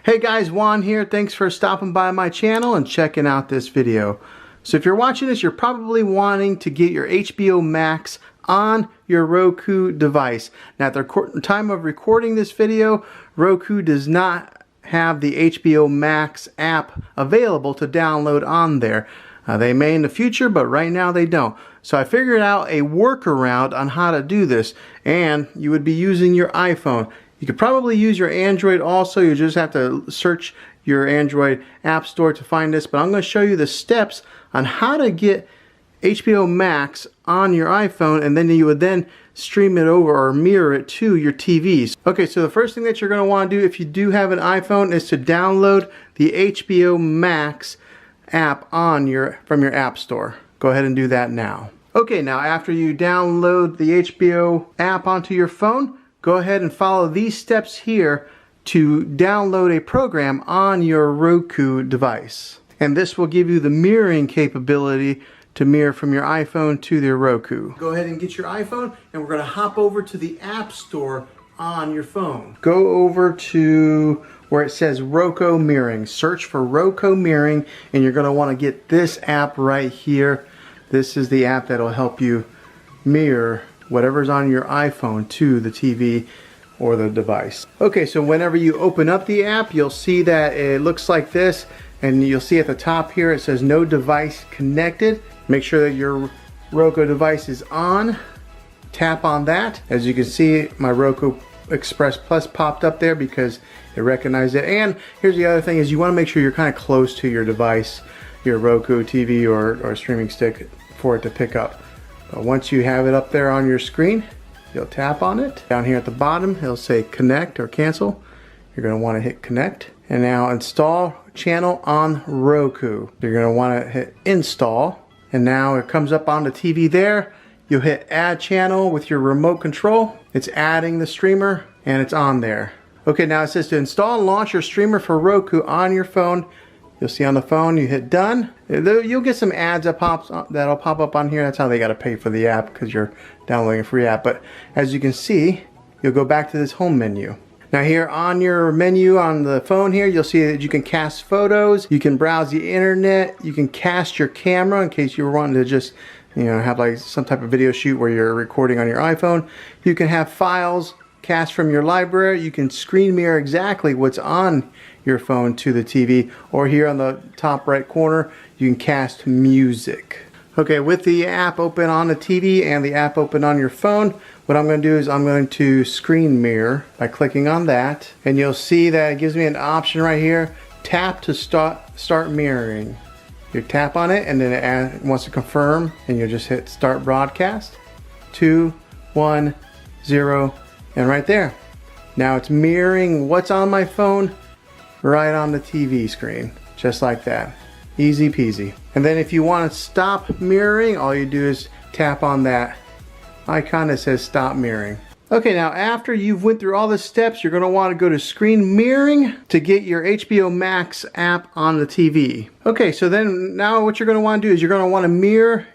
Hey guys, Juan here. Thanks for stopping by my channel and checking out this video. So if you're watching this, you're probably wanting to get your HBO Max on your Roku device. Now at the time of recording this video, Roku does not have the HBO Max app available to download on there. They may in the future, but right now they don't. So I figured out a workaround on how to do this, and you would be using your iPhone. You could probably use your Android also. You just have to search your Android app store to find this, but I'm going to show you the steps on how to get HBO Max on your iPhone, and then you would then stream it over or mirror it to your TVs. Okay, so the first thing that you're going to want to do if you do have an iPhone is to download the HBO Max app from your app store. Go ahead and do that now. Okay, now after you download the HBO app onto your phone, go ahead and follow these steps here to download a program on your Roku device. And this will give you the mirroring capability to mirror from your iPhone to the Roku. Go ahead and get your iPhone, and we're going to hop over to the App Store on your phone. Go over to where it says Roku mirroring. Search for Roku mirroring, and you're going to want to get this app right here. This is the app that will help you mirror whatever's on your iPhone to the TV or the device. Okay, so whenever you open up the app, you'll see that it looks like this, and you'll see at the top here it says no device connected. Make sure that your Roku device is on. Tap on that. As you can see, my Roku Express Plus popped up there because it recognized it. And here's the other thing, is you want to make sure you're kind of close to your device, your Roku TV or streaming stick, for it to pick up. But once you have it up there on your screen, you'll tap on it. Down here at the bottom, it'll say connect or cancel. You're going to want to hit connect. And now install channel on Roku. You're going to want to hit install. And now it comes up on the TV there. You'll hit add channel with your remote control. It's adding the streamer and it's on there. Okay, now it says to install and launch your streamer for Roku on your phone. You'll see on the phone, you hit done. You'll get some ads that'll pop up on here. That's how they got to pay for the app, because you're downloading a free app. But as you can see, you'll go back to this home menu. Now here on your menu on the phone here, you'll see that you can cast photos, you can browse the internet, you can cast your camera in case you were wanting to just, have like some type of video shoot where you're recording on your iPhone. You can have files cast from your library. You can screen mirror exactly what's on your phone to the TV, or here on the top right corner, you can cast music. Okay, with the app open on the TV and the app open on your phone, what I'm going to do is I'm going to screen mirror by clicking on that, and you'll see that it gives me an option right here, tap to start mirroring. You tap on it, and then it wants to confirm, and you'll just hit start broadcast. 2, 1, 0, and right there. Now it's mirroring what's on my phone right on the TV screen, just like that. Easy peasy. And then if you want to stop mirroring, all you do is tap on that icon that says stop mirroring. Okay, now after you've went through all the steps, you're going to want to go to screen mirroring to get your HBO Max app on the TV. Okay, so then now what you're going to want to do is you're going to want to mirror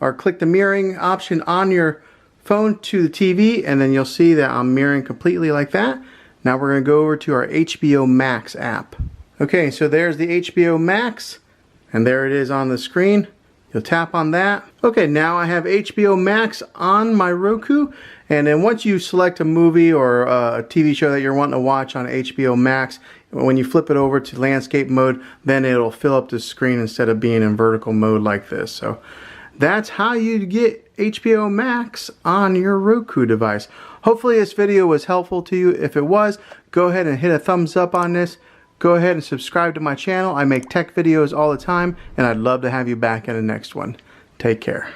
or click the mirroring option on your phone to the TV, and then you'll see that I'm mirroring completely like that. Now we're going to go over to our HBO Max app. Okay, so there's the HBO Max, and there it is on the screen. You'll tap on that. Okay, now I have HBO Max on my Roku, and then once you select a movie or a TV show that you're wanting to watch on HBO Max, when you flip it over to landscape mode, then it'll fill up the screen instead of being in vertical mode like this. So that's how you get HBO Max on your Roku device. Hopefully this video was helpful to you. If it was, go ahead and hit a thumbs up on this. Go ahead and subscribe to my channel. I make tech videos all the time, and I'd love to have you back in the next one. Take care.